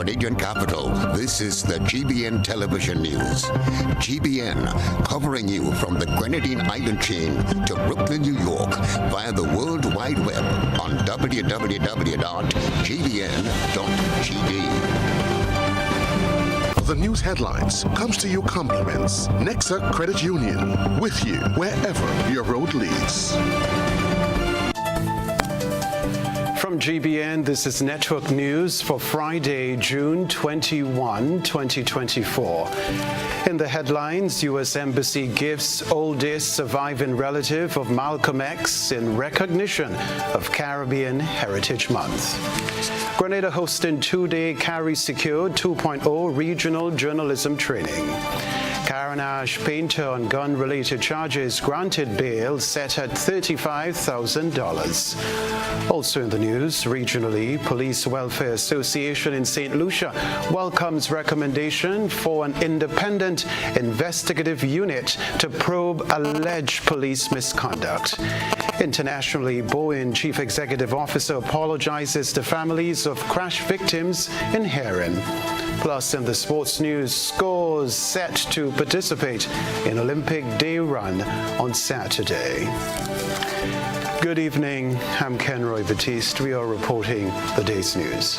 Grenadian capital, this is the GBN Television News. GBN, covering you from the Grenadine Island chain to Brooklyn, New York, via the World Wide Web on www.gbn.gd. The news headlines comes to you compliments Nexa Credit Union, with you wherever your road leads. From GBN, this is Network News for Friday, June 21, 2024. In the headlines, U.S. Embassy gives oldest surviving relative of Malcolm X in recognition of Caribbean Heritage Month. Grenada hosting two-day Carry Secure 2.0 regional journalism training. Karen Ash Painter on gun-related charges granted bail set at $35,000. Also in the news, regionally, Police Welfare Association in St. Lucia welcomes recommendation for an independent investigative unit to probe alleged police misconduct. Internationally, Boeing Chief Executive Officer apologizes to families of crash victims in Heron. Plus, in the sports news, scores set to participate in Olympic Day Run on Saturday. Good evening, I'm Kenroy Baptiste. We are reporting the day's news.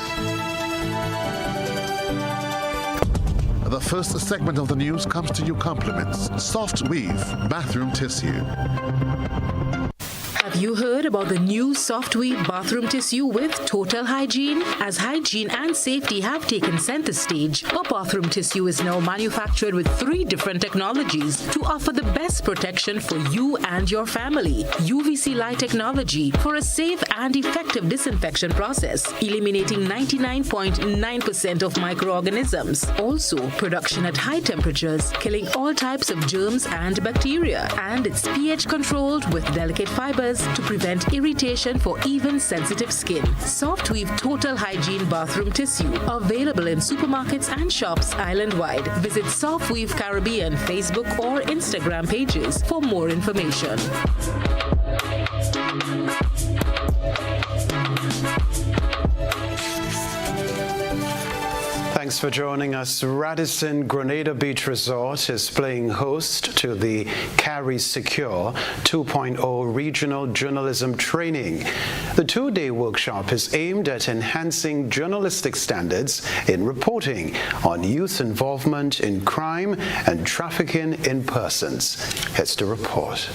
The first segment of the news comes to you compliments Soft Weave Bathroom Tissue. Have you heard about the new Soft Weave bathroom tissue with total hygiene? As hygiene and safety have taken center stage, our bathroom tissue is now manufactured with 3 different technologies to offer the best protection for you and your family. UVC light technology for a safe and effective disinfection process, eliminating 99.9% of microorganisms. Also, production at high temperatures, killing all types of germs and bacteria. And it's pH controlled with delicate fibers to prevent irritation for even sensitive skin. Soft Weave Total Hygiene Bathroom Tissue, available in supermarkets and shops island-wide. Visit Soft Weave Caribbean Facebook or Instagram pages for more information. Thanks for joining us. Radisson Grenada Beach Resort is playing host to the Carry Secure 2.0 regional journalism training. The 2-day workshop is aimed at enhancing journalistic standards in reporting on youth involvement in crime and trafficking in persons. Here's the report.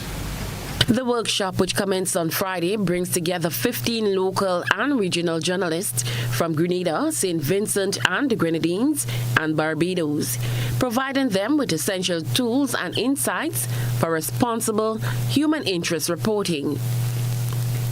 The workshop, which commenced on Friday, brings together 15 local and regional journalists from Grenada, St. Vincent and the Grenadines, and Barbados, providing them with essential tools and insights for responsible human interest reporting.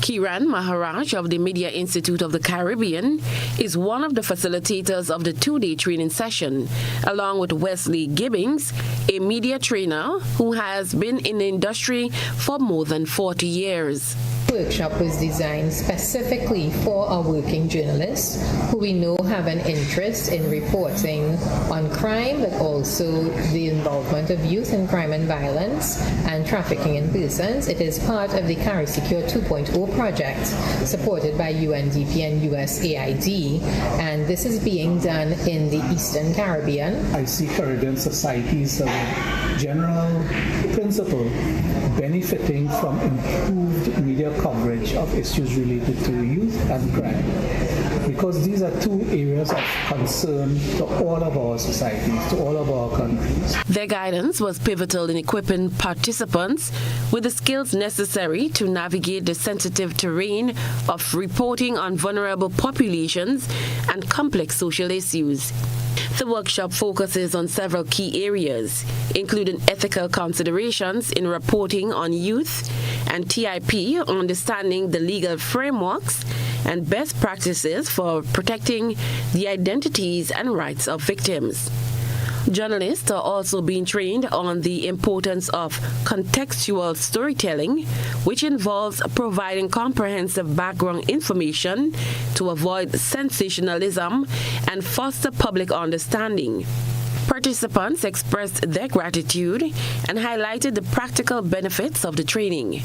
Kiran Maharaj of the Media Institute of the Caribbean is one of the facilitators of the 2-day training session, along with Wesley Gibbings, a media trainer who has been in the industry for more than 40 years. The workshop was designed specifically for our working journalists who we know have an interest in reporting on crime, but also the involvement of youth in crime and violence and trafficking in persons. It is part of the Carry Secure 2.0 project supported by UNDP and USAID, and this is being done in the Eastern Caribbean. I see Caribbean societies as a general principle benefiting from improved media coverage of issues related to youth and crime, because these are 2 areas of concern to all of our societies, to all of our countries. Their guidance was pivotal in equipping participants with the skills necessary to navigate the sensitive terrain of reporting on vulnerable populations and complex social issues. The workshop focuses on several key areas, including ethical considerations in reporting on youth and TIP, understanding the legal frameworks and best practices for protecting the identities and rights of victims. Journalists are also being trained on the importance of contextual storytelling, which involves providing comprehensive background information to avoid sensationalism and foster public understanding. Participants expressed their gratitude and highlighted the practical benefits of the training.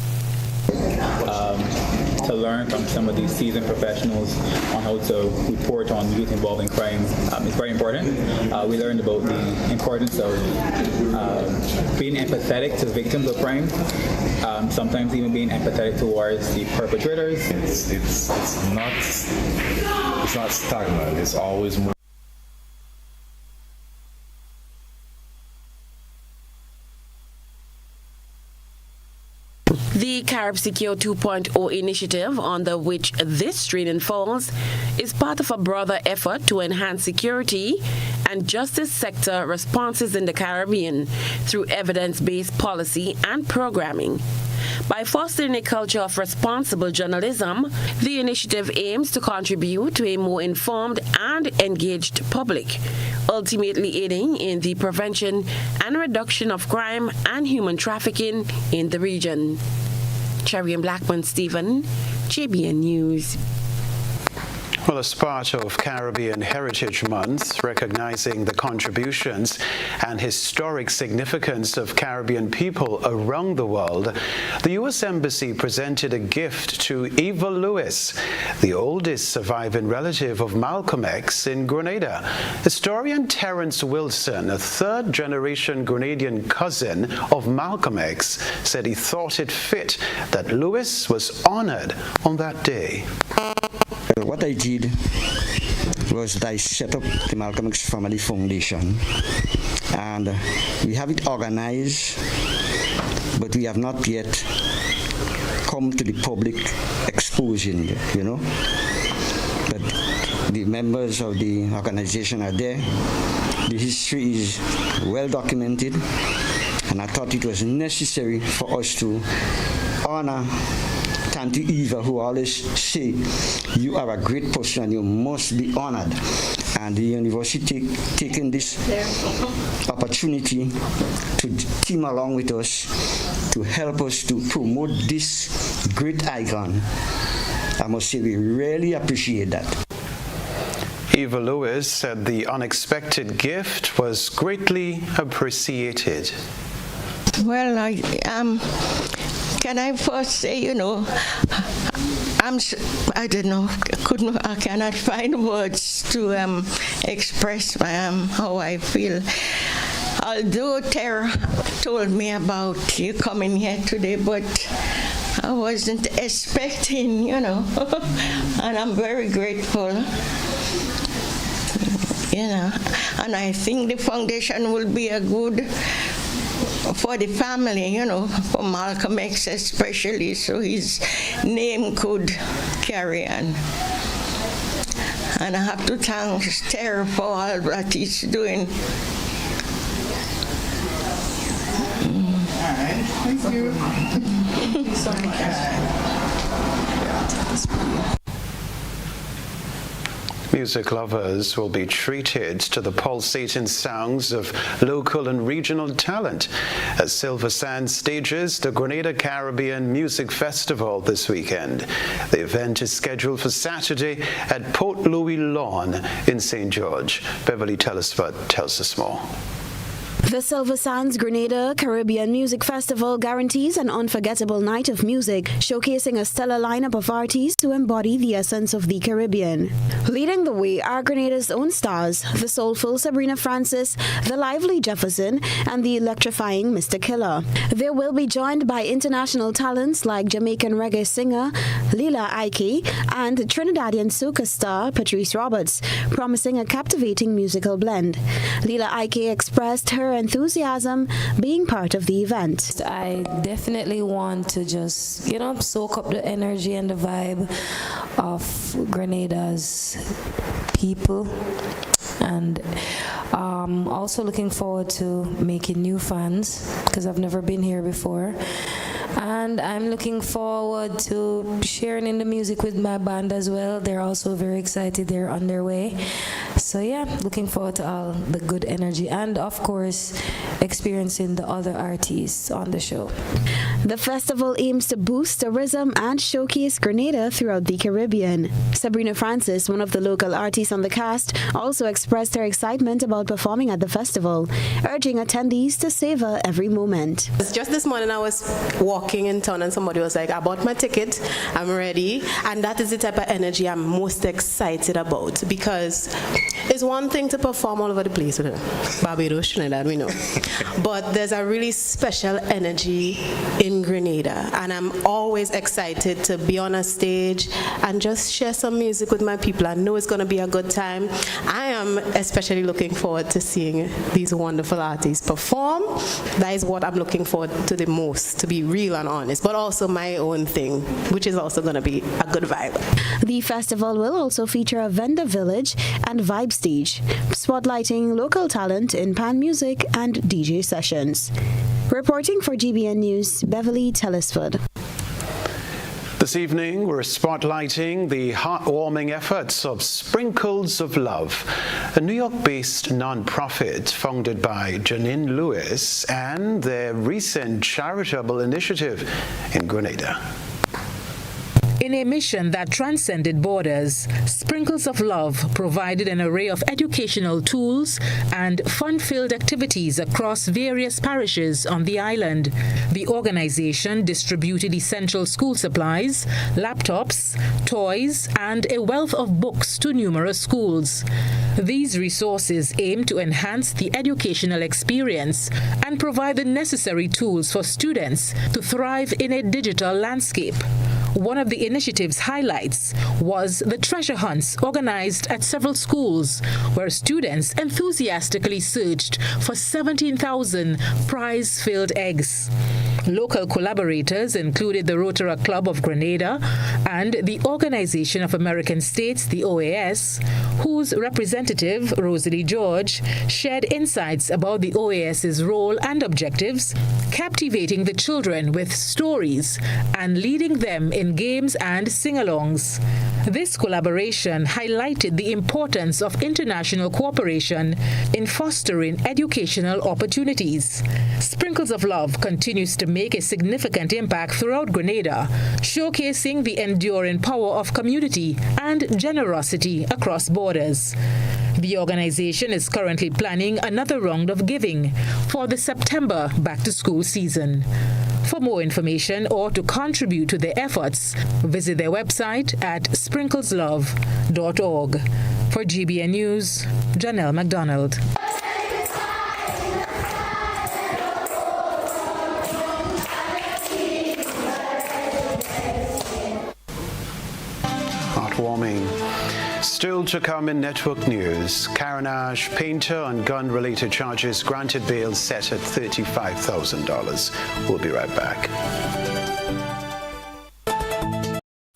to learn from some of these seasoned professionals on how to report on youth involved in crime is very important. We learned about the importance of being empathetic to victims of crime, sometimes even being empathetic towards the perpetrators. It's not stagnant. It's always moving. The Carib Secure 2.0 initiative, under which this training falls, is part of a broader effort to enhance security and justice sector responses in the Caribbean through evidence-based policy and programming. By fostering a culture of responsible journalism, the initiative aims to contribute to a more informed and engaged public, ultimately aiding in the prevention and reduction of crime and human trafficking in the region. Cherry and Blackburn Stephen, GBN News. Well, as part of Caribbean Heritage Month, recognizing the contributions and historic significance of Caribbean people around the world, the U.S. Embassy presented a gift to Eva Lewis, the oldest surviving relative of Malcolm X in Grenada. Historian Terence Wilson, a third-generation Grenadian cousin of Malcolm X, said he thought it fit that Lewis was honored on that day. What I did was that I set up the Malcolm X Family Foundation, and we have it organized, but we have not yet come to the public exposing it, But the members of the organization are there. The history is well documented, and I thought it was necessary for us to honor Tante Eva, who always say, you are a great person and you must be honored. And the university taking this opportunity to team along with us to help us to promote this great icon. I must say we really appreciate that. Eva Lewis said the unexpected gift was greatly appreciated. Well, can I first say, I don't know, I cannot find words to express how I feel. Although Tara told me about you coming here today, but I wasn't expecting, and I'm very grateful. And I think the foundation will be a good for the family, for Malcolm X especially, so his name could carry on. And I have to thank Terry for all that he's doing. All right, thank you. Thank you so much. Music lovers will be treated to the pulsating sounds of local and regional talent as Silver Sands stages the Grenada Caribbean Music Festival this weekend. The event is scheduled for Saturday at Port Louis Lawn in St. George. Beverly Telesford tells us more. The Silver Sands Grenada Caribbean Music Festival guarantees an unforgettable night of music, showcasing a stellar lineup of artists who embody the essence of the Caribbean. Leading the way are Grenada's own stars, the soulful Sabrina Francis, the lively Jefferson, and the electrifying Mr. Killer. They will be joined by international talents like Jamaican reggae singer Lila Ike and Trinidadian soca star Patrice Roberts, promising a captivating musical blend. Lila Ike expressed her enthusiasm being part of the event. I definitely want to just, soak up the energy and the vibe of Grenada's people, and also looking forward to making new fans because I've never been here before. And I'm looking forward to sharing in the music with my band as well. They're also very excited. They're on their way. So yeah, looking forward to all the good energy and, of course, experiencing the other artists on the show. The festival aims to boost tourism and showcase Grenada throughout the Caribbean. Sabrina Francis, one of the local artists on the cast, also expressed her excitement about performing at the festival, urging attendees to savor every moment. Just this morning I was walking walking in town and somebody was like, I bought my ticket, I'm ready. And that is the type of energy I'm most excited about, because it's one thing to perform all over the place, Barbados, Trinidad, we know. But there's a really special energy in Grenada, and I'm always excited to be on a stage and just share some music with my people. I know it's going to be a good time. I am especially looking forward to seeing these wonderful artists perform. That is what I'm looking forward to the most, to be real and honest, but also my own thing, which is also going to be a good vibe. The festival will also feature a vendor village and vibe stage, spotlighting local talent in pan music and DJ sessions. Reporting for GBN News, Beverly Telesford. This evening, we're spotlighting the heartwarming efforts of Sprinkles of Love, a New York-based non-profit founded by Janine Lewis, and their recent charitable initiative in Grenada. In a mission that transcended borders, Sprinkles of Love provided an array of educational tools and fun-filled activities across various parishes on the island. The organization distributed essential school supplies, laptops, toys, and a wealth of books to numerous schools. These resources aim to enhance the educational experience and provide the necessary tools for students to thrive in a digital landscape. One of the initiative's highlights was the treasure hunts organized at several schools, where students enthusiastically searched for 17,000 prize-filled eggs. Local collaborators included the Rotary Club of Grenada and the Organization of American States, the OAS, whose representative, Rosalie George, shared insights about the OAS's role and objectives, captivating the children with stories and leading them in games and sing-alongs. This collaboration highlighted the importance of international cooperation in fostering educational opportunities. Sprinkles of Love continues to make a significant impact throughout Grenada, showcasing the enduring power of community and generosity across borders. The organization is currently planning another round of giving for the September back-to-school season. For more information or to contribute to their efforts, visit their website at sprinkleslove.org. For GBN News, Janelle McDonald. Heartwarming. Still to come in network news, Carnage painter on gun-related charges granted bail set at $35,000. We'll be right back.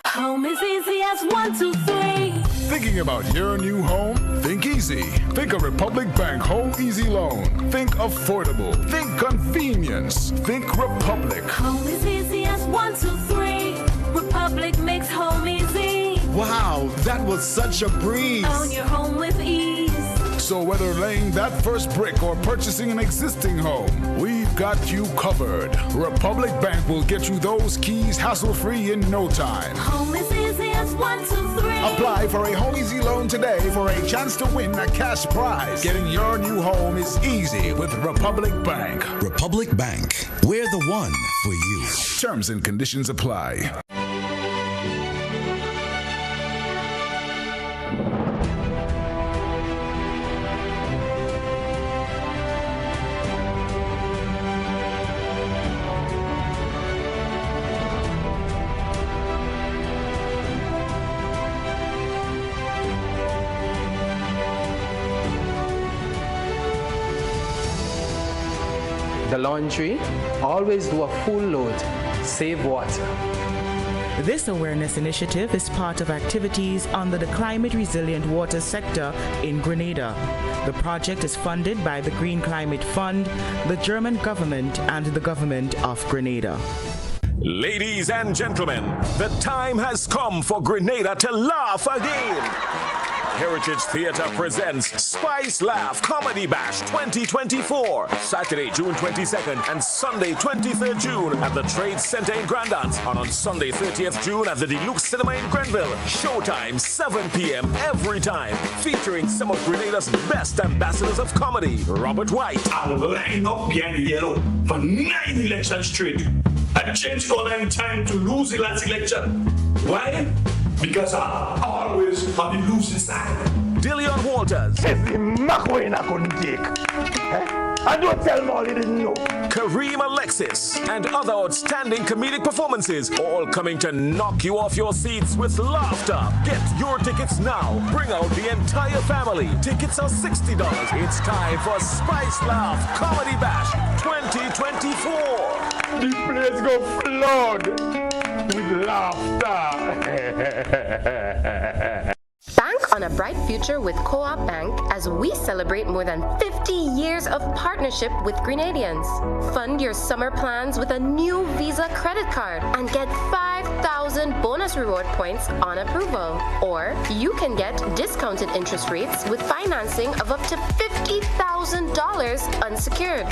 Home is easy as 1, 2, 3. Thinking about your new home? Think easy. Think of Republic Bank Home Easy Loan. Think affordable. Think convenience. Think Republic. Home is easy as 1, 2, 3. Republic makes home easy. Wow, that was such a breeze. Own your home with ease. So whether laying that first brick or purchasing an existing home, we've got you covered. Republic Bank will get you those keys hassle-free in no time. Home is easy as 1, 2, 3. Apply for a Home Easy Loan today for a chance to win a cash prize. Getting your new home is easy with Republic Bank. Republic Bank, we're the one for you. Terms and conditions apply. The laundry, always do a full load, save water. This awareness initiative is part of activities under the Climate Resilient Water sector in Grenada. The project is funded by the Green Climate Fund, the German government, and the government of Grenada. Ladies and gentlemen, the time has come for Grenada to laugh again. Heritage Theatre presents Spice Laugh Comedy Bash 2024, Saturday, June 22nd and Sunday, 23rd June at the Trade Center in Grandance, and on Sunday, 30th June at the Deluxe Cinema in Grenville. Showtime, 7 p.m. every time, featuring some of Grenada's best ambassadors of comedy. Robert White. I'll line up behind the yellow for 9 elections straight. I change color anytime to lose the last election. Why? Because I'm always on the losing side. Dillion Walters. It's the McQueen I couldn't take. I don't tell them all he didn't know. Kareem Alexis and other outstanding comedic performances, all coming to knock you off your seats with laughter. Get your tickets now. Bring out the entire family. Tickets are $60. It's time for Spice Laugh Comedy Bash 2024. The place go flood with laughter. Bank on a bright future with Co-op Bank as we celebrate more than 50 years of partnership with Grenadians. Fund your summer plans with a new Visa credit card and get 5,000 bonus reward points on approval. Or you can get discounted interest rates with financing of up to $50,000 unsecured.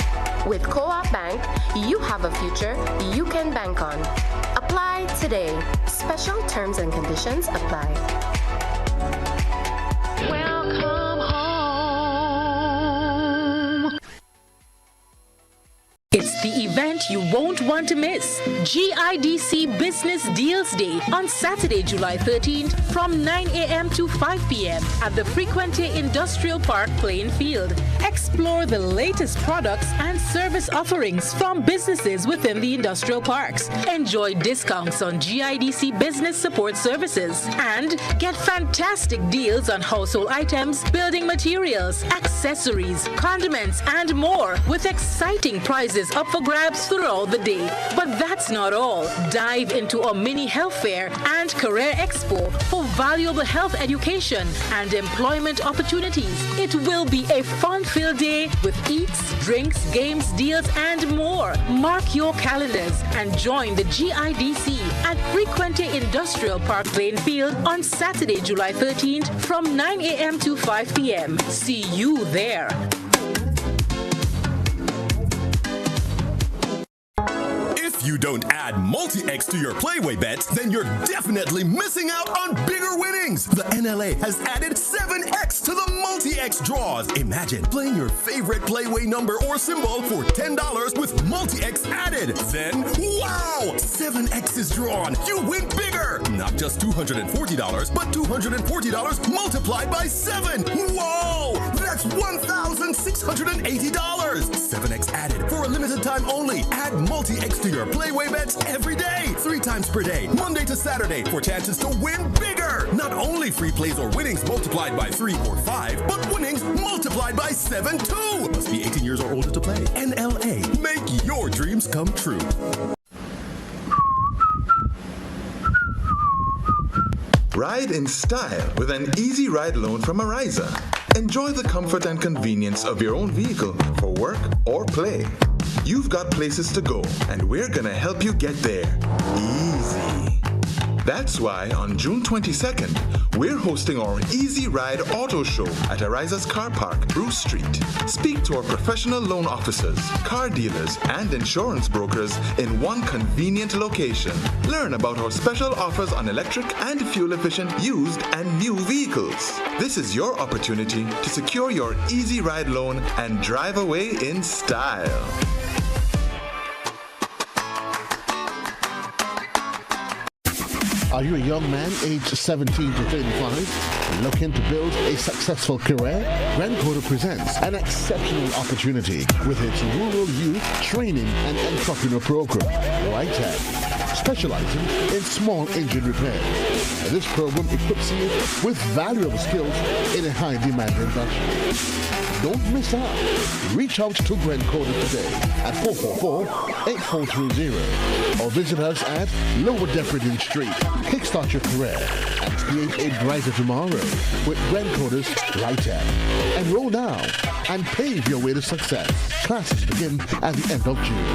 With Co-op Bank, you have a future you can bank on. Apply today. Special terms and conditions apply. Welcome home. It's the event you won't want to miss. GIDC Business Deals Day on Saturday, July 13th from 9 a.m. to 5 p.m. at the Frequente Industrial Park playing field. Explore the latest products and service offerings from businesses within the industrial parks. Enjoy discounts on GIDC business support services and get fantastic deals on household items, building materials, accessories, condiments, and more with exciting prizes up for grabs throughout the day. But that's not all. Dive into a mini health fair and career expo for valuable health education and employment opportunities. It will be a fun-filled day with eats, drinks, games, deals, and more. Mark your calendars and join the GIDC at Frequente Industrial Park playing field on Saturday, July 13th from 9 a.m. to 5 p.m. See you there. If you don't add multi-X to your Playway bets, then you're definitely missing out on bigger winnings. The NLA has added 7X to the multi-X draws. Imagine playing your favorite Playway number or symbol for $10 with multi-X added. Then, wow! 7X is drawn. You win bigger. Not just $240, but $240 multiplied by 7. Whoa! That's $1,680. 7X added for a limited time only. Add multi-X to your Playway bets every day, 3 times per day, Monday to Saturday, for chances to win bigger. Not only free plays or winnings multiplied by 3 or 5, but winnings multiplied by 7 too. Must be 18 years or older to play. NLA, make your dreams come true. Ride in style with an easy ride loan from Ariza. Enjoy the comfort and convenience of your own vehicle for work or play. You've got places to go, and we're gonna help you get there easy. That's why on June 22nd, we're hosting our Easy Ride Auto Show at Ariza's Car Park, Bruce Street. Speak to our professional loan officers, car dealers, and insurance brokers in one convenient location. Learn about our special offers on electric and fuel-efficient used and new vehicles. This is your opportunity to secure your Easy Ride loan and drive away in style. Are you a young man aged 17 to 35 looking to build a successful career? Grand Coda presents an exceptional opportunity with its Rural Youth Training and Entrepreneur Program, RITEC, specializing in small engine repair. This program equips you with valuable skills in a high-demand industry. Don't miss out. Reach out to Grand Coda today at 444-8430 or visit us at Lower Depretin Street. Kickstart your career and create a brighter tomorrow with Grand Coda's RITEC. Enroll now and pave your way to success. Classes begin at the end of June.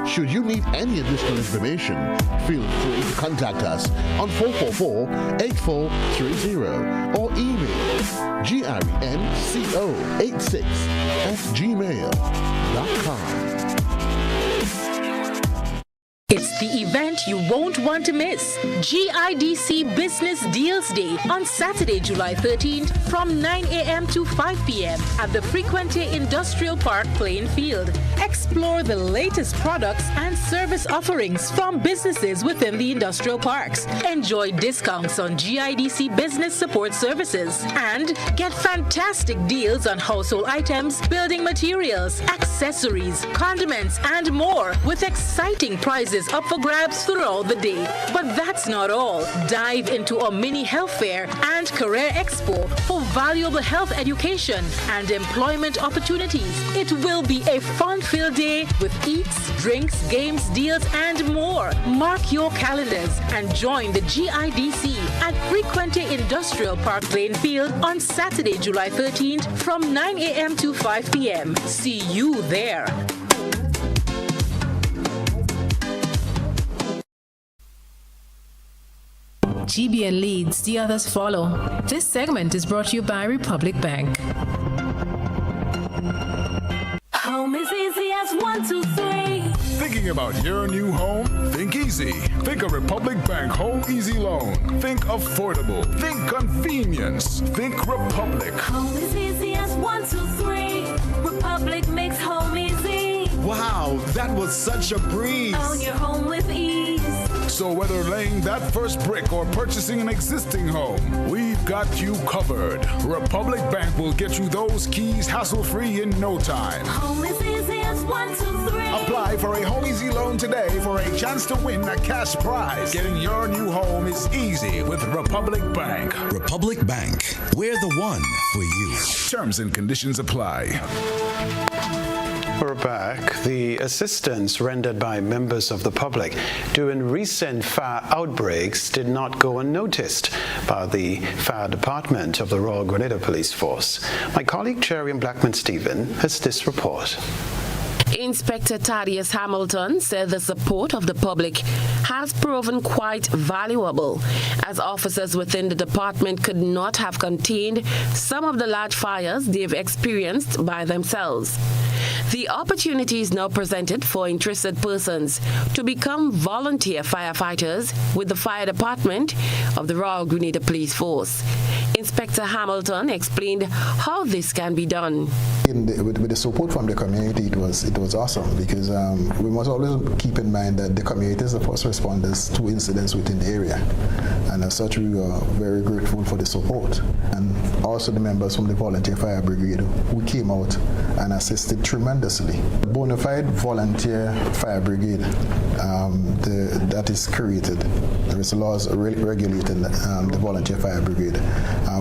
Should you need any additional information, feel free to contact us on 444-8430 or email grenco86@gmail.com. It's the event you won't want to miss. GIDC Business Deals Day on Saturday, July 13th from 9 a.m. to 5 p.m. at the Frequente Industrial Park playing field. Explore the latest products and service offerings from businesses within the industrial parks. Enjoy discounts on GIDC business support services and get fantastic deals on household items, building materials, accessories, condiments, and more with exciting prizes up for grabs throughout the day. But that's not all. Dive into a mini health fair and career expo for valuable health education and employment opportunities. It will be a fun-filled day with eats, drinks, games, deals, and more. Mark your calendars and join the GIDC at Frequente Industrial Park playing field on Saturday, July 13th from 9 a.m. to 5 p.m. See you there. GBN leads, the others follow. This segment is brought to you by Republic Bank. Home is easy as 1, 2, 3. Thinking about your new home? Think easy. Think a Republic Bank Home Easy Loan. Think affordable. Think convenience. Think Republic. Home is easy as 1, 2, 3. Republic makes home easy. Wow, that was such a breeze. Own your home with ease. So whether laying that first brick or purchasing an existing home, we've got you covered. Republic Bank will get you those keys hassle-free in no time. Home is easy as 1, 2, 3. Apply for a Home Easy Loan today for a chance to win a cash prize. Getting your new home is easy with Republic Bank. Republic Bank, we're the one for you. Terms and conditions apply. We're back. The assistance rendered by members of the public during recent fire outbreaks did not go unnoticed by the fire department of the Royal Grenada Police Force. My colleague Cherry Blackman-Stephen has this report. Inspector Thaddeus Hamilton said the support of the public has proven quite valuable, as officers within the department could not have contained some of the large fires they've experienced by themselves. The opportunity is now presented for interested persons to become volunteer firefighters with the fire department of the Royal Grenada Police Force. Inspector Hamilton explained how this can be done. With the support from the community, it was awesome, because we must always keep in mind that the community is the first responders to incidents within the area, and as such we are very grateful for the support, and also the members from the volunteer fire brigade who came out and assisted tremendously. Bona fide volunteer fire brigade that is created. There is laws regulating the volunteer fire brigade.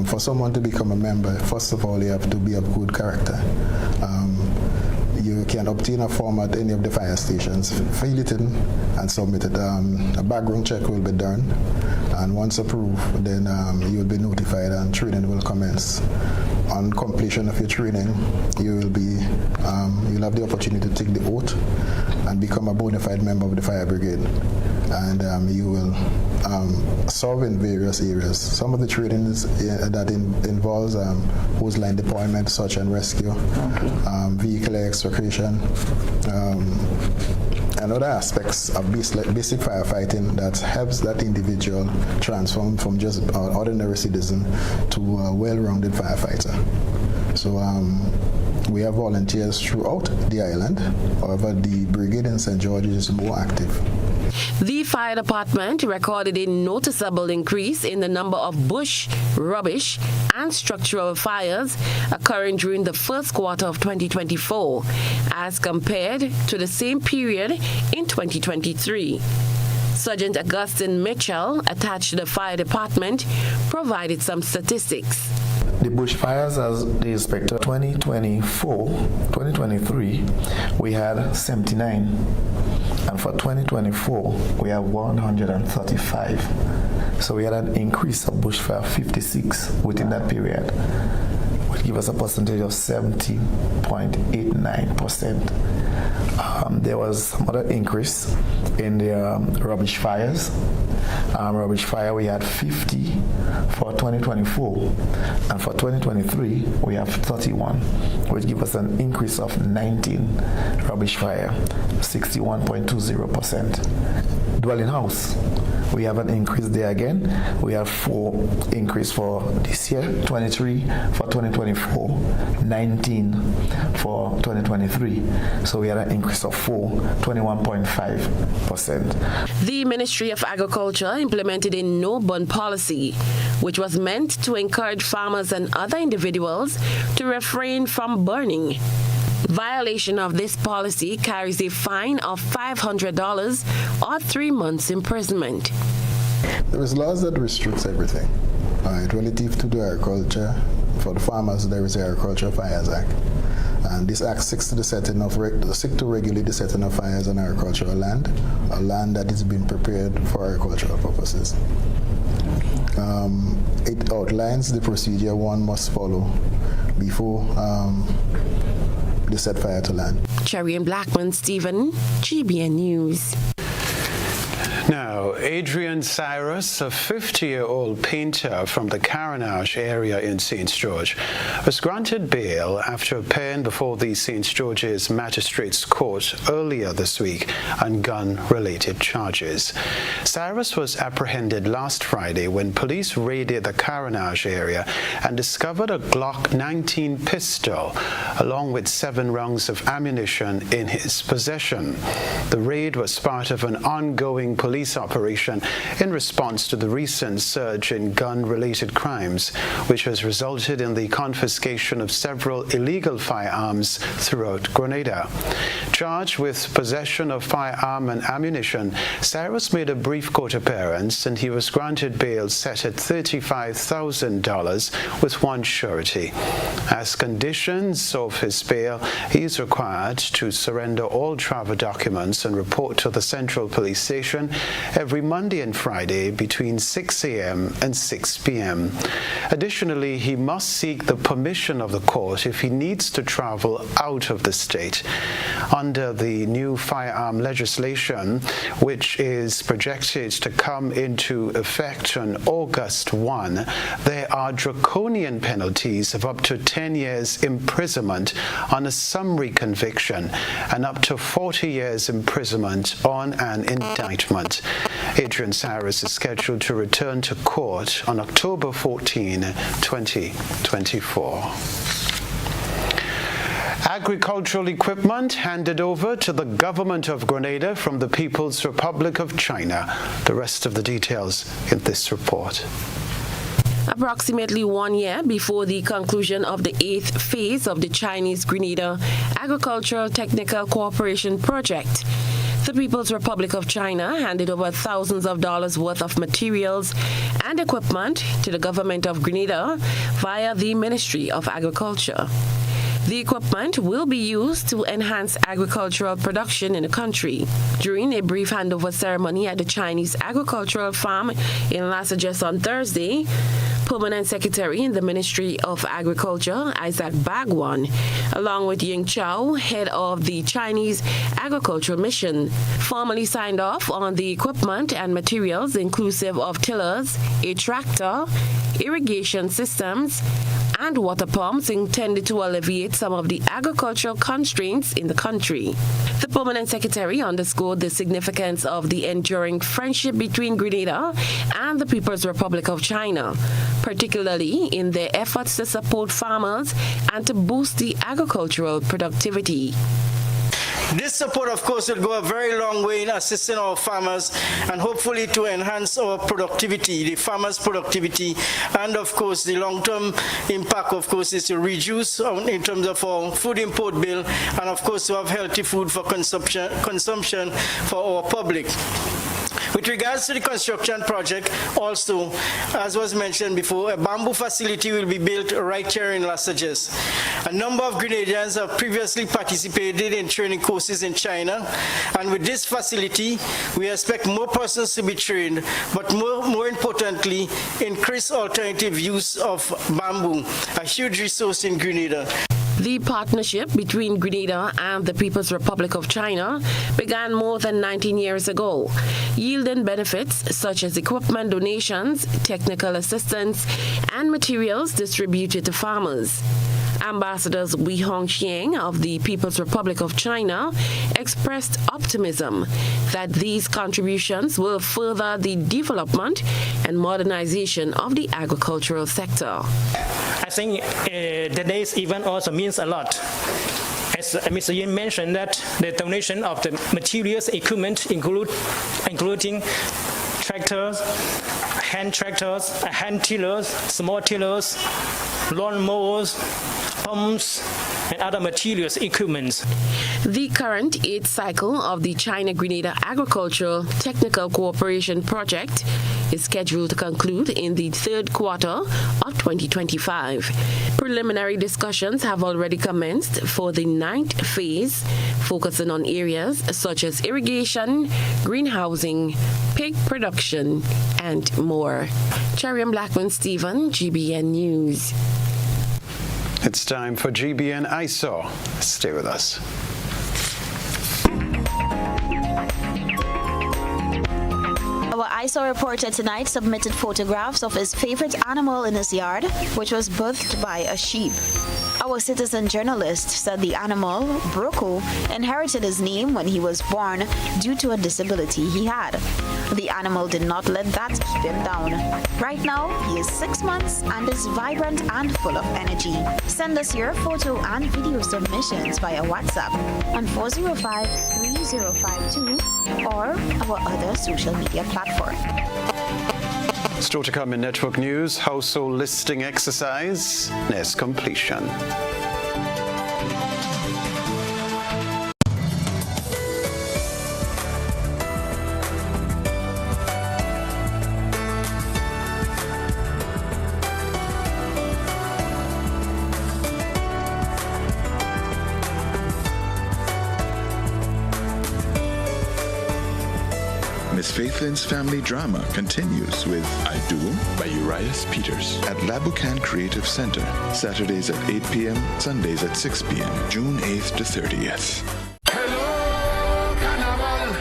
For someone to become a member, first of all, you have to be of good character. You can obtain a form at any of the fire stations, fill it in and submit it. A background check will be done, and once approved, then you will be notified and training will commence. On completion of your training, you'll have the opportunity to take the oath and become a bona fide member of the fire brigade. And you will serve in various areas. Some of the training that involves hose line deployment, search and rescue, vehicle extrication, and other aspects of basic firefighting that helps that individual transform from just an ordinary citizen to a well-rounded firefighter. So we have volunteers throughout the island. However, the brigade in St. George's is more active. The fire department recorded a noticeable increase in the number of bush, rubbish, and structural fires occurring during the first quarter of 2024 as compared to the same period in 2023. Sergeant Augustine Mitchell, attached to the fire department, provided some statistics. The bushfires, as the inspector, 2023, we had 79. And for 2024, we have 135. So we had an increase of bushfire 56 within that period, which gives us a percentage of 70.89%. there was some other increase in the rubbish fires. Rubbish fire, we had 50 for 2024, and for 2023 we have 31, which gives us an increase of 19 rubbish fire, 61.20%. Dwelling house, we have an increase there again. We have 4 increase for this year, 23 for 2024, 19 for 2023. So we had an increase of 21.5%. The Ministry of Agriculture implemented a no-burn policy, which was meant to encourage farmers and other individuals to refrain from burning. Violation of this policy carries a fine of $500 or 3 months imprisonment. There is laws that restricts everything. Relative to the agriculture, for the farmers, there is the Agricultural Fires Act. And this act seeks to regulate the setting of fires on agricultural land, a land that is being prepared for agricultural purposes. It outlines the procedure one must follow before they set fire to land. Cherry and Blackman, Stephen, GBN News. Now, Adrian Cyrus, a 50-year-old painter from the Carenage area in St. George, was granted bail after appearing before the St. George's Magistrates Court earlier this week on gun-related charges. Cyrus was apprehended last Friday when police raided the Carenage area and discovered a Glock 19 pistol along with 7 rounds of ammunition in his possession. The raid was part of an ongoing police operation in response to the recent surge in gun-related crimes, which has resulted in the confiscation of several illegal firearms throughout Grenada. Charged with possession of firearm and ammunition, Cyrus made a brief court appearance and he was granted bail set at $35,000 with one surety. As conditions of his bail, he is required to surrender all travel documents and report to the Central Police Station every Monday and Friday between 6 a.m. and 6 p.m. Additionally, he must seek the permission of the court if he needs to travel out of the state. Under the new firearm legislation, which is projected to come into effect on August 1, there are draconian penalties of up to 10 years imprisonment on a summary conviction and up to 40 years imprisonment on an indictment. Adrian Cyrus is scheduled to return to court on October 14, 2024. Agricultural equipment handed over to the government of Grenada from the People's Republic of China. The rest of the details in this report. Approximately 1 year before the conclusion of the 8th phase of the Chinese Grenada Agricultural Technical Cooperation Project, the People's Republic of China handed over thousands of dollars worth of materials and equipment to the government of Grenada via the Ministry of Agriculture. The equipment will be used to enhance agricultural production in the country. During a brief handover ceremony at the Chinese agricultural farm in Las Vegas on Thursday, Permanent Secretary in the Ministry of Agriculture, Isaac Bagwan, along with Ying Chao, head of the Chinese Agricultural Mission, formally signed off on the equipment and materials inclusive of tillers, a tractor, irrigation systems, and water pumps intended to alleviate some of the agricultural constraints in the country. The Permanent Secretary underscored the significance of the enduring friendship between Grenada and the People's Republic of China, particularly in their efforts to support farmers and to boost the agricultural productivity. This support, of course, will go a very long way in assisting our farmers and hopefully to enhance our productivity, the farmers' productivity, and of course the long-term impact, of course, is to reduce in terms of our food import bill and of course to have healthy food for consumption for our public. With regards to the construction project, also, as was mentioned before, a bamboo facility will be built right here in Las Vegas. A number of Grenadians have previously participated in training courses in China, and with this facility, we expect more persons to be trained, but more importantly, increase alternative use of bamboo, a huge resource in Grenada. The partnership between Grenada and the People's Republic of China began more than 19 years ago, yielding benefits such as equipment donations, technical assistance, and materials distributed to farmers. Ambassadors Wei Hongxiang of the People's Republic of China expressed optimism that these contributions will further the development and modernization of the agricultural sector. I think today's event also means a lot. As Mr. Yin mentioned, that the donation of the materials, equipment, including tractors, hand tillers, small tillers, lawn mowers, pumps, and other materials, equipments. The current 8th cycle of the China-Grenada Agricultural Technical Cooperation Project is scheduled to conclude in the 3rd quarter of 2025. Preliminary discussions have already commenced for the 9th phase, focusing on areas such as irrigation, greenhousing, pig production, and more. Cheriam Blackman Stephen, GBN News. It's time for GBN ISO. Stay with us. Our ISO reporter tonight submitted photographs of his favorite animal in his yard, which was birthed by a sheep. Our citizen journalist said the animal, Broco, inherited his name when he was born due to a disability he had. The animal did not let that keep him down. Right now, he is 6 months and is vibrant and full of energy. Send us your photo and video submissions via WhatsApp on 405-3052 or our other social media platform. Still to come in network news, household listing exercise nears completion. Miss Faithlin's family drama continues with I Do by Uriah Peters at Labucan Creative Center, Saturdays at 8 p.m., Sundays at 6 p.m., June 8th to 30th. Hello, Carnival.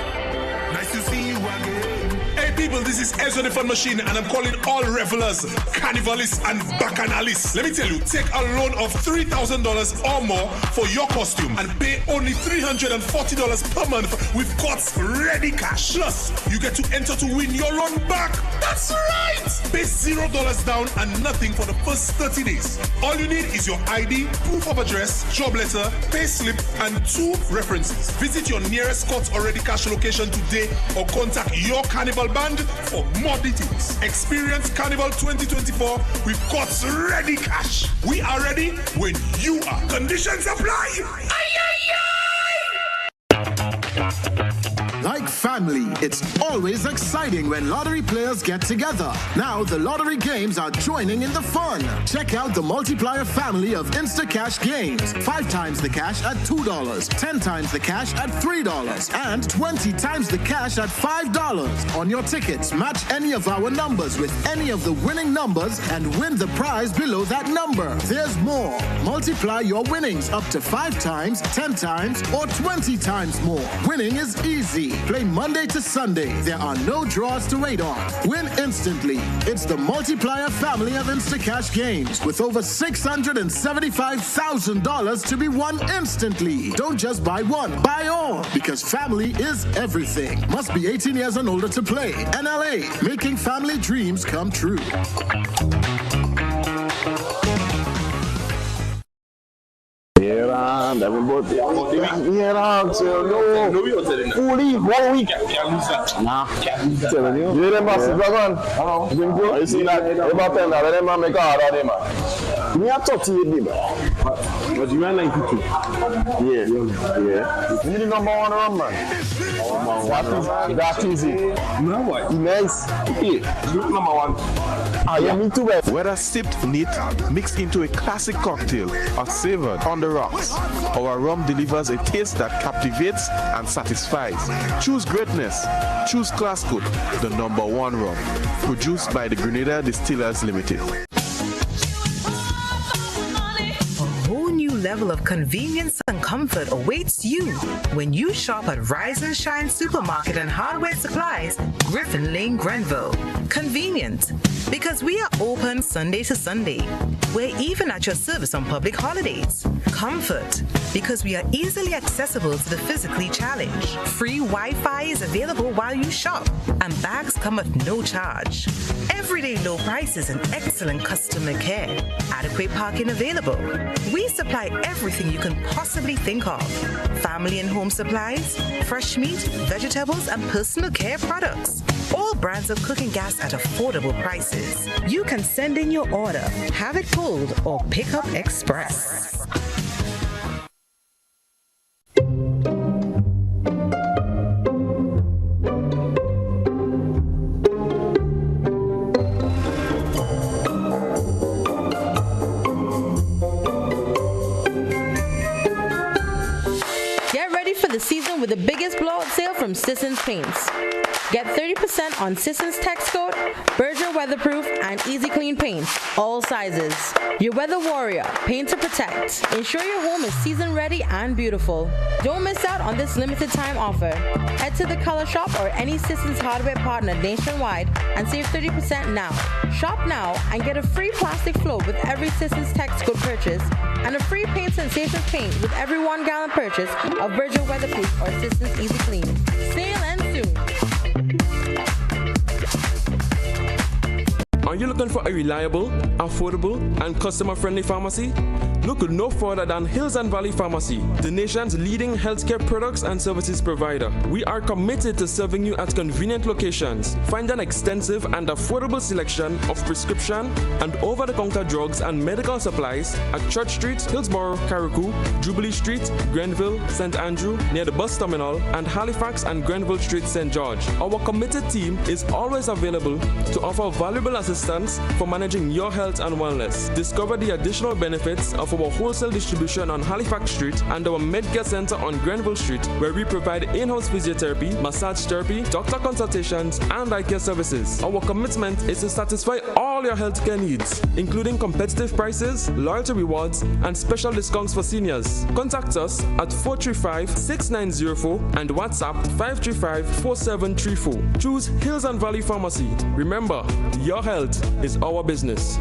Nice to see you again. Hey people, this is Ezra the Fun Machine and I'm calling all revelers, carnivalists and bacchanalists. Let me tell you, take a loan of $3,000 or more for your costume and pay only $340 per month with God's ready cash. Plus, you get to enter to win your loan back. That's right! Pay $0 down and nothing for the first 30 days. All you need is your ID, proof of address, job letter, pay slip, and 2 references. Visit your nearest Courts Already Cash location today or contact your Carnival band for more details. Experience Carnival 2024 with Courts Ready Cash. We are ready when you are. Conditions apply. Like family, it's always exciting when lottery players get together. Now the lottery games are joining in the fun. Check out the multiplier family of Instacash games. 5 times the cash at $2, 10 times the cash at $3, and 20 times the cash at $5. On your tickets, match any of our numbers with any of the winning numbers and win the prize below that number. There's more. Multiply your winnings up to 5 times, 10 times, or 20 times more. Winning is easy. Play Monday to Sunday. There are no draws to wait on. Win instantly. It's the multiplier family of Instacash games with over $675,000 to be won instantly. Don't just buy one, buy all, because family is everything. Must be 18 years and older to play. NLA, making family dreams come true. Yeah, everybody. Yeah, no. Fully 1 week. Nah. Telling you. You them massive dragon. You see that? About 10, let them make a hard on them. Me a 38, man. But you are 92. Yeah. You need the number 1 run, man. That easy. No what? Nice. Yeah. Number 1. Yeah, me too. Whether sipped neat, mixed into a classic cocktail, or savored on the rocks, our rum delivers a taste that captivates and satisfies. Choose greatness. Choose Class Code, the number 1 rum. Produced by the Grenada Distillers Limited. A whole new level level of convenience and comfort awaits you when you shop at Rise and Shine Supermarket and Hardware Supplies, Griffin Lane, Grenville. Convenient, because we are open Sunday to Sunday. We're even at your service on public holidays. Comfort, because we are easily accessible to the physically challenged. Free Wi-Fi is available while you shop, and bags come at no charge. Everyday low prices and excellent customer care. Adequate parking available. We supply everything you can possibly think of. Family and home supplies, fresh meat, vegetables, and personal care products. All brands of cooking gas at affordable prices. You can send in your order, have it pulled, or pick up express. The season with the biggest blowout sale from Sisson's Paints. Get 30% on Sisson's Text Coat, Berger Weatherproof, and Easy Clean paint, all sizes. Your Weather Warrior, paint to protect. Ensure your home is season ready and beautiful. Don't miss out on this limited time offer. Head to the Color Shop or any Sisson's hardware partner nationwide and save 30% now. Shop now and get a free plastic float with every Sisson's Text Coat purchase and a free Paint Sensation paint with every 1 gallon purchase of Berger Weatherproof or Sisson's Easy Clean. Sale ends soon. Are you looking for a reliable, affordable, and customer-friendly pharmacy? Look no further than Hills and Valley Pharmacy, the nation's leading healthcare products and services provider. We are committed to serving you at convenient locations. Find an extensive and affordable selection of prescription and over-the-counter drugs and medical supplies at Church Street, Hillsborough, Carriacou, Jubilee Street, Grenville, St. Andrew, near the bus terminal, and Halifax and Grenville Street, St. George. Our committed team is always available to offer valuable assistance for managing your health and wellness. Discover the additional benefits of our wholesale distribution on Halifax Street and our Medcare Center on Grenville Street, where we provide in-house physiotherapy, massage therapy, doctor consultations, and eye care services. Our commitment is to satisfy all your healthcare needs, including competitive prices, loyalty rewards, and special discounts for seniors. Contact us at 435-6904 and WhatsApp 535-4734. Choose Hills and Valley Pharmacy. Remember, your health is our business.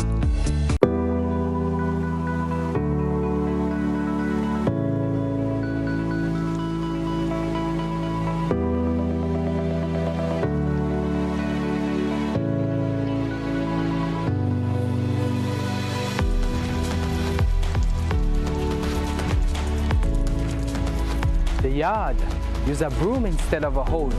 The yard. Use a broom instead of a hose.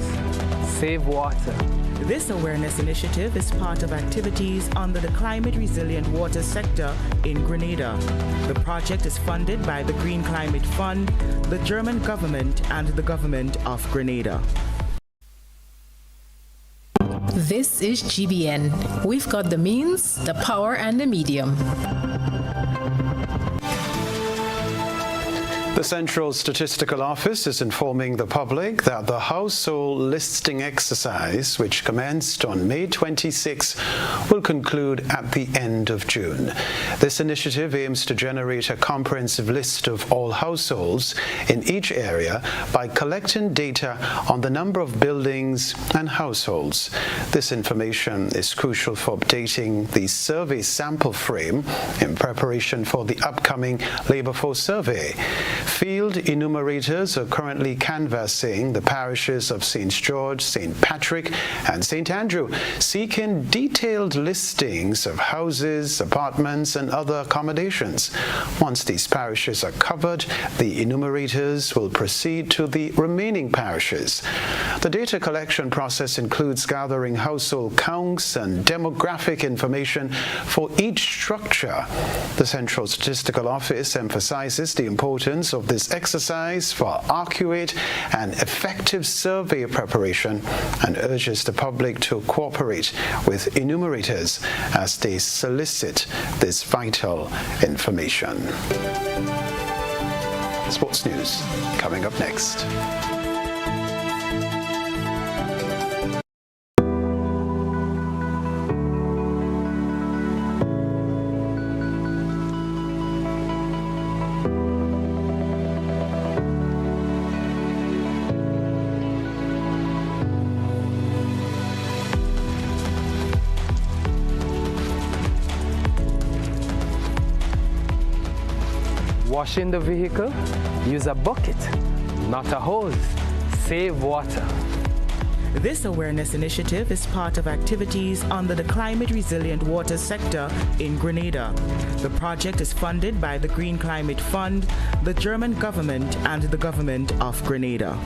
Save water. This awareness initiative is part of activities under the Climate Resilient Water sector in Grenada. The project is funded by the Green Climate Fund, the German government, and the government of Grenada. This is GBN. We've got the means, the power, and the medium. The Central Statistical Office is informing the public that the household listing exercise, which commenced on May 26, will conclude at the end of June. This initiative aims to generate a comprehensive list of all households in each area by collecting data on the number of buildings and households. This information is crucial for updating the survey sample frame in preparation for the upcoming Labour Force Survey. Field enumerators are currently canvassing the parishes of St. George, St. Patrick, and St. Andrew, seeking detailed listings of houses, apartments, and other accommodations. Once these parishes are covered, the enumerators will proceed to the remaining parishes. The data collection process includes gathering household counts and demographic information for each structure. The Central Statistical Office emphasizes the importance of this exercise for accurate and effective survey preparation and urges the public to cooperate with enumerators as they solicit this vital information. Sports news coming up next. washing the vehicle, use a bucket, not a hose. Save water. This awareness initiative is part of activities under the Climate Resilient Water sector in Grenada. The project is funded by the Green Climate Fund, the German government, and the government of Grenada.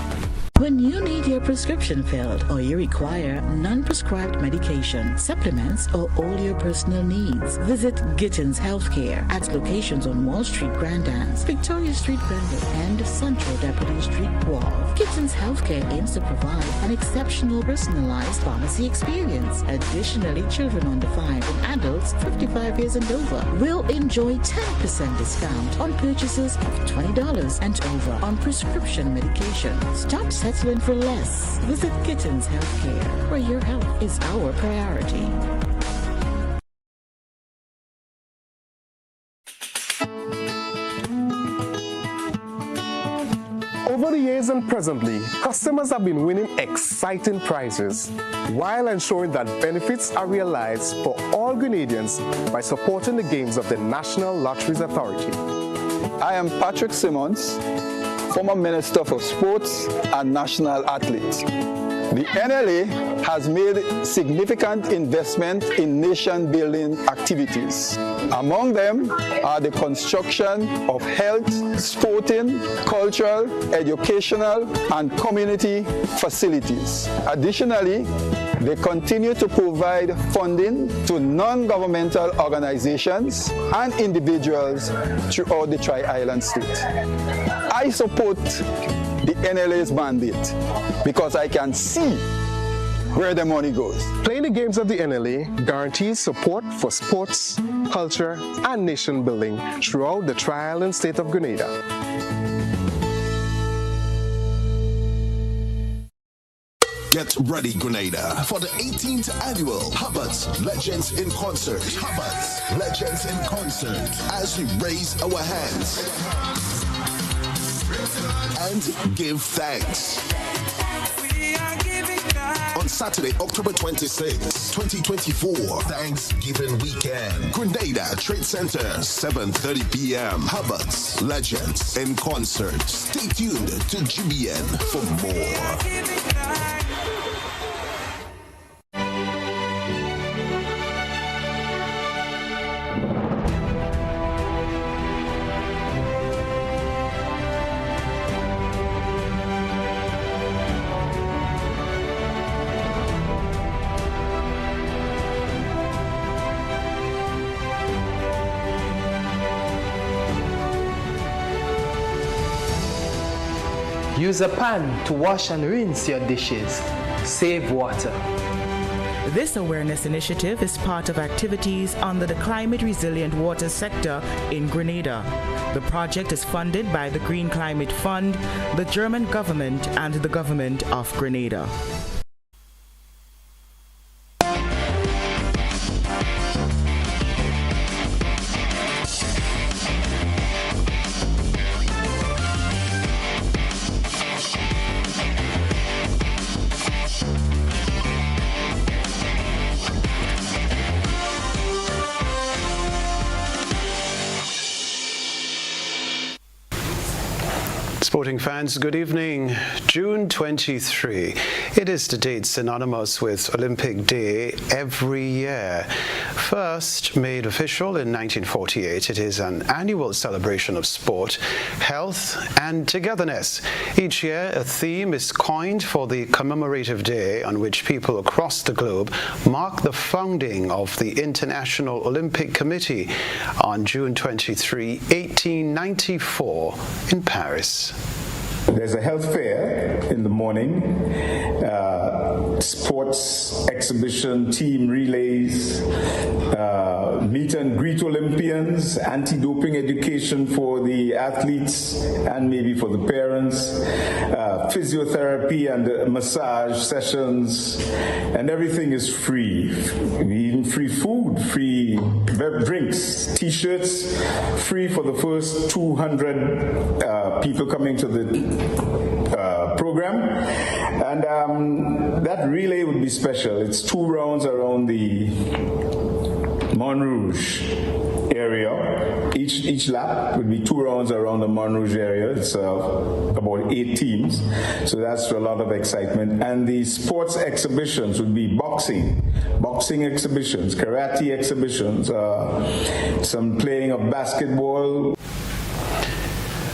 When you need your prescription filled or you require non-prescribed medication, supplements, or all your personal needs, visit Gittins Healthcare at locations on Wall Street, Grand Anse, Victoria Street, Grenville, and Central Deputy Street, Wharf. Gittins Healthcare aims to provide an exceptional personalized pharmacy experience. Additionally, children under 5 and adults 55 years and over will enjoy 10% discount on purchases of $20 and over on prescription medication. Stop settling for less. Visit Gittins Healthcare, where your health is our priority. Over the years and presently, customers have been winning exciting prizes while ensuring that benefits are realized for all Grenadians by supporting the games of the National Lotteries Authority. I am Patrick Simmons, former Minister for Sports and National Athlete. The NLA has made significant investment in nation-building activities. Among them are the construction of health, sporting, cultural, educational, and community facilities. Additionally, they continue to provide funding to non-governmental organizations and individuals throughout the Tri-Island state. I support the NLA's mandate because I can see where the money goes. Playing the games of the NLA guarantees support for sports, culture, and nation building throughout the Tri-Island state of Grenada. Get ready, Grenada, for the 18th annual Hubbards Legends in Concert. Hubbards Legends in Concert, as we raise our hands and give thanks. On Saturday, October 26, 2024, Thanksgiving weekend, Grenada Trade Center, 7:30 p.m. Hubbards Legends in Concert. Stay tuned to GBN for more. Use a pan to wash and rinse your dishes. Save water. This awareness initiative is part of activities under the Climate Resilient Water sector in Grenada. The project is funded by the Green Climate Fund, the German government, and the government of Grenada. Sporting fans, good evening. June 23. It is the date synonymous with Olympic Day every year. First made official in 1948, it is an annual celebration of sport, health, and togetherness. Each year, a theme is coined for the commemorative day on which people across the globe mark the founding of the International Olympic Committee on June 23, 1894 in Paris. There's a health fair in the morning, sports exhibition, team relays, meet and greet Olympians, anti-doping education for the athletes and maybe for the parents, physiotherapy and massage sessions, and everything is free. Even free food, free drinks, t-shirts, free for the first 200 people coming to the program, and that relay would be special. It's 2 rounds around the Montrouge area. each lap would be 2 rounds around the Montrouge area. It's about 8 teams, so that's a lot of excitement. And the sports exhibitions would be boxing exhibitions, karate exhibitions, some playing of basketball.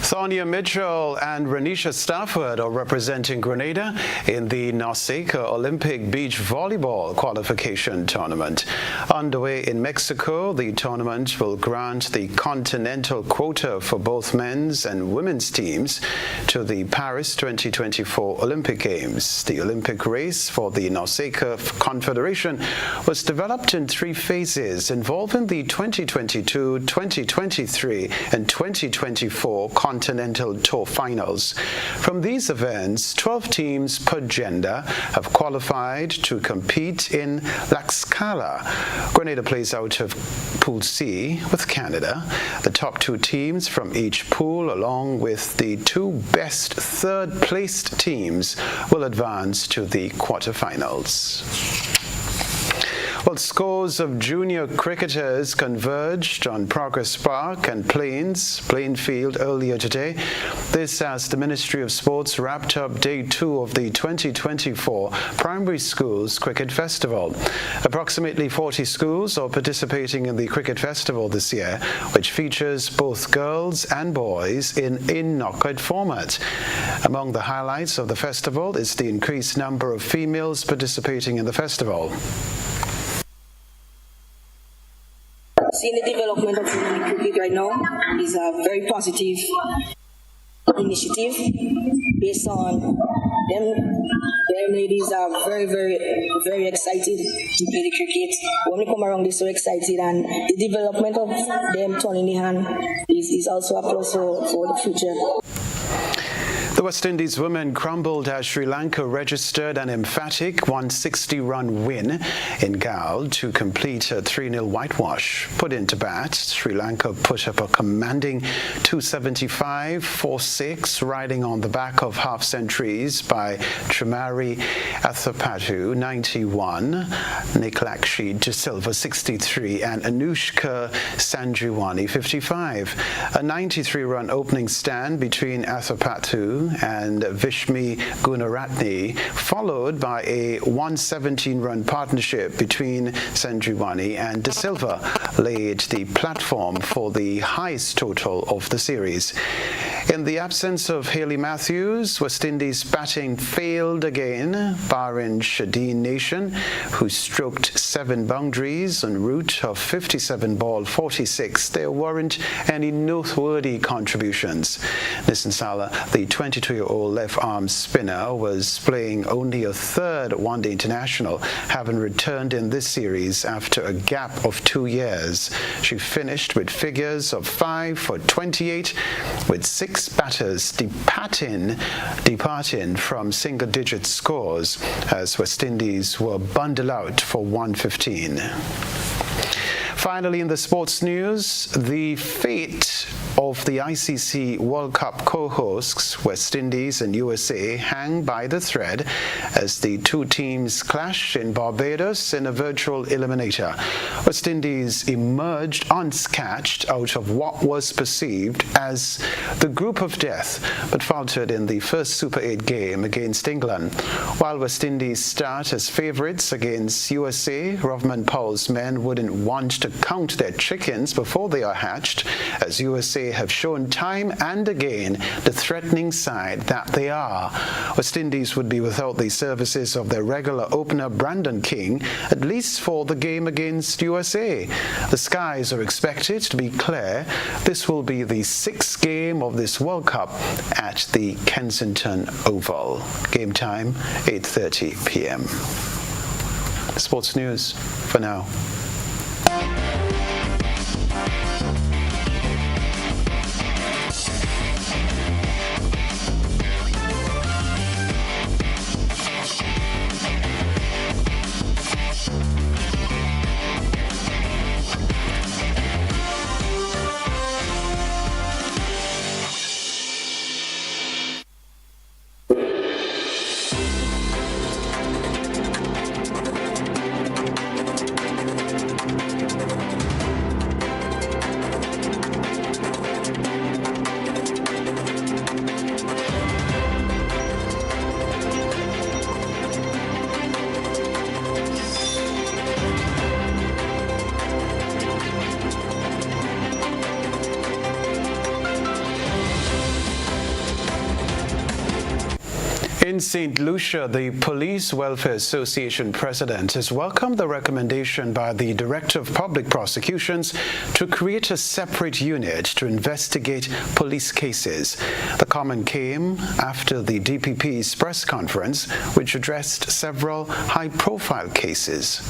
Sonia Mitchell and Renisha Stafford are representing Grenada in the Nausicaa Olympic Beach Volleyball Qualification Tournament. Underway in Mexico, the tournament will grant the continental quota for both men's and women's teams to the Paris 2024 Olympic Games. The Olympic race for the Nausicaa Confederation was developed in 3 phases involving the 2022, 2023, and 2024 Continental Tour finals. From these events, 12 teams per gender have qualified to compete in La Scala. Grenada plays out of Pool C with Canada. The top 2 teams from each pool, along with the 2 best third-placed teams, will advance to the quarterfinals. Well, scores of junior cricketers converged on Progress Park and Plainfield earlier today. This as the Ministry of Sports wrapped up Day 2 of the 2024 Primary Schools Cricket Festival. Approximately 40 schools are participating in the Cricket Festival this year, which features both girls and boys in knockout format. Among the highlights of the festival is the increased number of females participating in the festival. Seeing the development of women in cricket right now is a very positive initiative based on them ladies are very, very, very excited to play the cricket. When we come around, they're so excited, and the development of them turning the hand is also a plus for the future. The West Indies women crumbled as Sri Lanka registered an emphatic 160-run win in Galle to complete a 3-0 whitewash. Put into bat, Sri Lanka put up a commanding 275-4-6, riding on the back of half-centuries by Trimari Athapattu, 91, Niklakshi De Silva, 63, and Anushka Sanjiwani, 55. A 93-run opening stand between Athapattu and Vishmi Gunaratne, followed by a 117-run partnership between Sanjiwani and De Silva, laid the platform for the highest total of the series. In the absence of Hayley Matthews, West Indies batting failed again, barring Shadeen Nation, who stroked 7 boundaries en route of 57 ball 46. There weren't any noteworthy contributions. Nissan Sala, the 22-year-old left-arm spinner, was playing only a 3rd one-day international, having returned in this series after a gap of 2 years. She finished with figures of 5 for 28, with 6 batters departing from single-digit scores as West Indies were bundled out for 115. Finally, in the sports news, the fate of the ICC World Cup co-hosts, West Indies and USA, hang by the thread as the 2 teams clash in Barbados in a virtual eliminator. West Indies emerged unscathed out of what was perceived as the group of death, but faltered in the first Super 8 game against England. While West Indies start as favourites against USA, Rovman Powell's men wouldn't want to count their chickens before they are hatched, as USA have shown time and again the threatening side that they are. West Indies would be without the services of their regular opener Brandon King, at least for the game against USA. The skies are expected to be clear. This will be the 6th game of this World Cup at the Kensington Oval. Game time, 8:30 p.m. Sports news for now. In St. Lucia, the Police Welfare Association president has welcomed the recommendation by the Director of Public Prosecutions to create a separate unit to investigate police cases. The comment came after the DPP's press conference, which addressed several high-profile cases.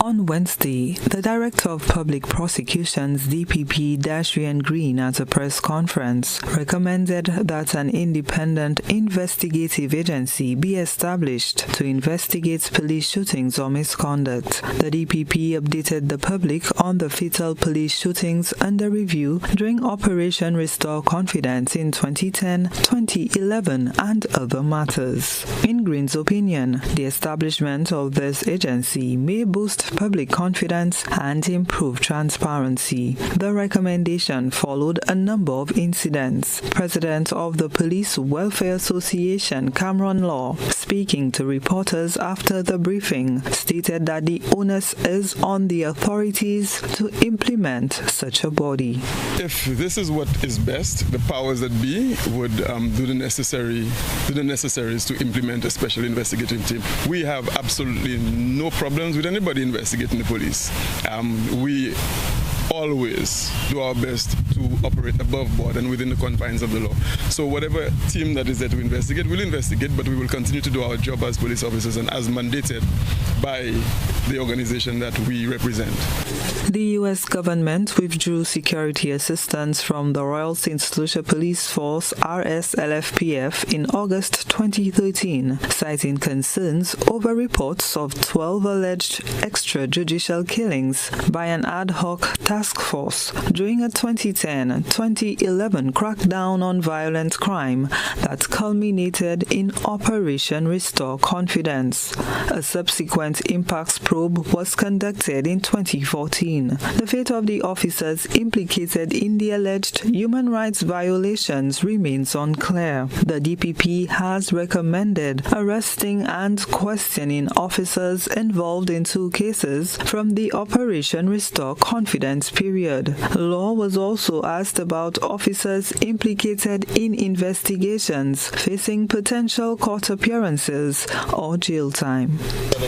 On Wednesday, the Director of Public Prosecutions, DPP Dashian Green, at a press conference, recommended that an independent investigative agency be established to investigate police shootings or misconduct. The DPP updated the public on the fatal police shootings under review during Operation Restore Confidence in 2010, 2011, and other matters. In Green's opinion, the establishment of this agency may boost public confidence and improve transparency. The recommendation followed a number of incidents. President of the Police Welfare Association, Cameron Law, speaking to reporters after the briefing, stated that the onus is on the authorities to implement such a body. If this is what is best, the powers that be would do the necessaries to implement a special investigating team. We have absolutely no problems with anybody investigating the police. We always do our best to operate above board and within the confines of the law. So whatever team that is there to investigate, we'll investigate, but we will continue to do our job as police officers and as mandated by the organization that we represent. The U.S. government withdrew security assistance from the Royal St. Lucia Police Force RSLFPF in August 2013, citing concerns over reports of 12 alleged extrajudicial killings by an ad hoc task force during a 2010-2011 crackdown on violent crime that culminated in Operation Restore Confidence. A subsequent impacts probe was conducted in 2014. The fate of the officers implicated in the alleged human rights violations remains unclear. The DPP has recommended arresting and questioning officers involved in 2 cases from the Operation Restore Confidence period. Law was also asked about officers implicated in investigations facing potential court appearances or jail time.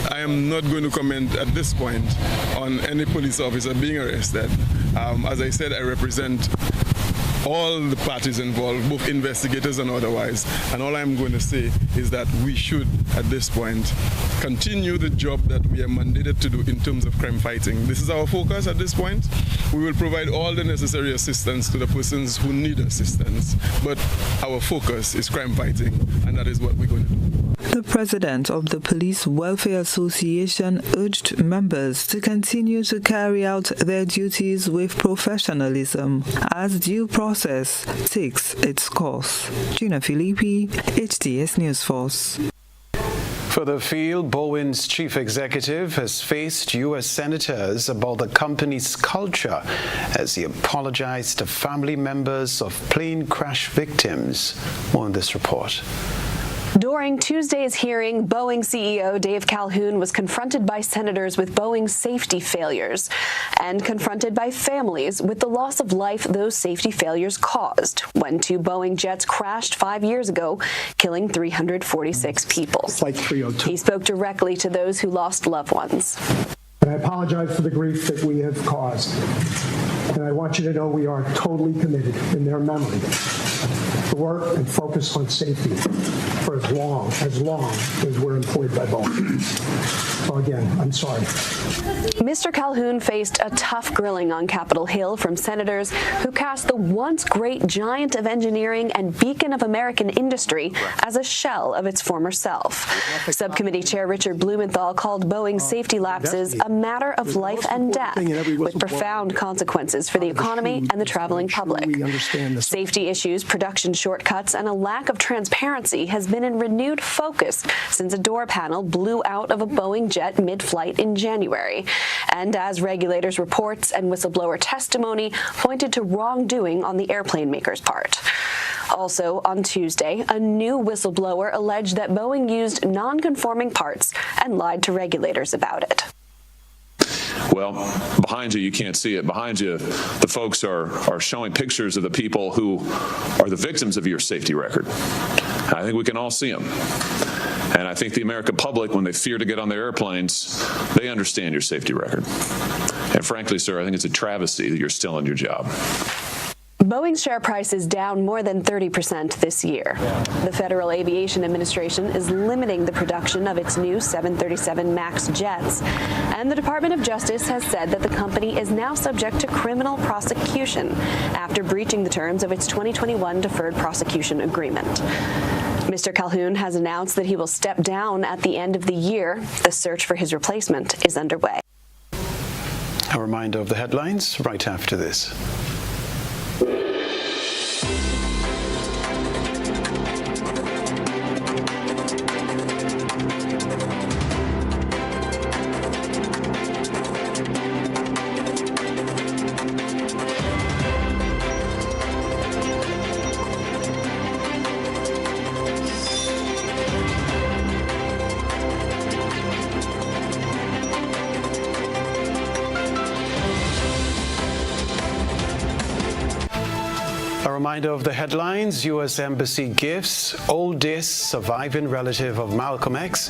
I am not going to comment at this point on any police officer being arrested. As I said, I represent all the parties involved, both investigators and otherwise. And all I'm going to say is that we should, at this point, continue the job that we are mandated to do in terms of crime fighting. This is our focus at this point. We will provide all the necessary assistance to the persons who need assistance. But our focus is crime fighting, and that is what we're going to do. The president of the Police Welfare Association urged members to continue to carry out their duties with professionalism as due process takes its course. Gina Filippi, HTS News Force. For the field, Boeing's chief executive has faced U.S. senators about the company's culture as he apologized to family members of plane crash victims. More in this report. During Tuesday's hearing, Boeing CEO Dave Calhoun was confronted by senators with Boeing's safety failures and confronted by families with the loss of life those safety failures caused when 2 Boeing jets crashed 5 years ago, killing 346 people. Flight 302. He spoke directly to those who lost loved ones. And I apologize for the grief that we have caused. And I want you to know we are totally committed in their memory to work and focus on safety for as long as we're employed by Boeing. So again, I'm sorry. Mr. Calhoun faced a tough grilling on Capitol Hill from senators who cast the once great giant of engineering and beacon of American industry as a shell of its former self. Subcommittee Chair Richard Blumenthal called Boeing's safety lapses a matter of life and death, with profound consequences for the economy and the traveling public. Safety issues, production shortcuts, and a lack of transparency has been in renewed focus since a door panel blew out of a Boeing jet mid-flight in January, and as regulators' reports and whistleblower testimony pointed to wrongdoing on the airplane maker's part. Also, on Tuesday, a new whistleblower alleged that Boeing used non-conforming parts and lied to regulators about it. Well, behind you can't see it. Behind you, the folks are showing pictures of the people who are the victims of your safety record. I think we can all see them. And I think the American public, when they fear to get on their airplanes, they understand your safety record. And frankly, sir, I think it's a travesty that you're still in your job. Boeing's share price is down more than 30% this year. The Federal Aviation Administration is limiting the production of its new 737 MAX jets, and the Department of Justice has said that the company is now subject to criminal prosecution after breaching the terms of its 2021 deferred prosecution agreement. Mr. Calhoun has announced that he will step down at the end of the year. The search for his replacement is underway. A reminder of the headlines right after this. A reminder of the headlines. U.S. Embassy gifts oldest surviving relative of Malcolm X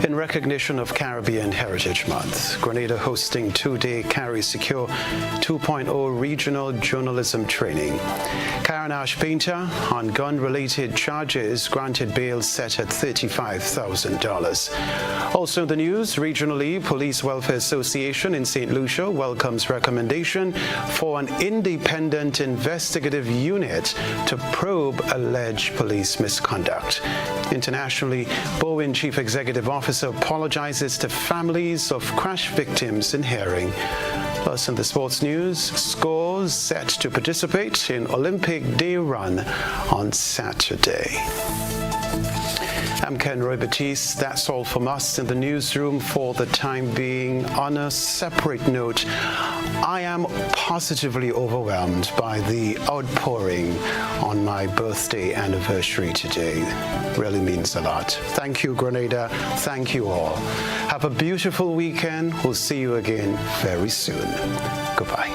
in recognition of Caribbean Heritage Month. Grenada hosting two-day Carry Secure 2.0 regional journalism training. Karen Ash Painter on gun-related charges granted bail set at $35,000. Also in the news, regionally, Police Welfare Association in St. Lucia welcomes recommendation for an independent investigative unit to probe alleged police misconduct. Internationally, Boeing Chief Executive Officer apologizes to families of crash victims in Herring. Plus, in the sports news, scores set to participate in Olympic Day run on Saturday. I'm Kenroy, Baptiste. That's all from us in the newsroom for the time being. On a separate note, I am positively overwhelmed by the outpouring on my birthday anniversary today. Really means a lot. Thank you, Grenada. Thank you all. Have a beautiful weekend. We'll see you again very soon. Goodbye.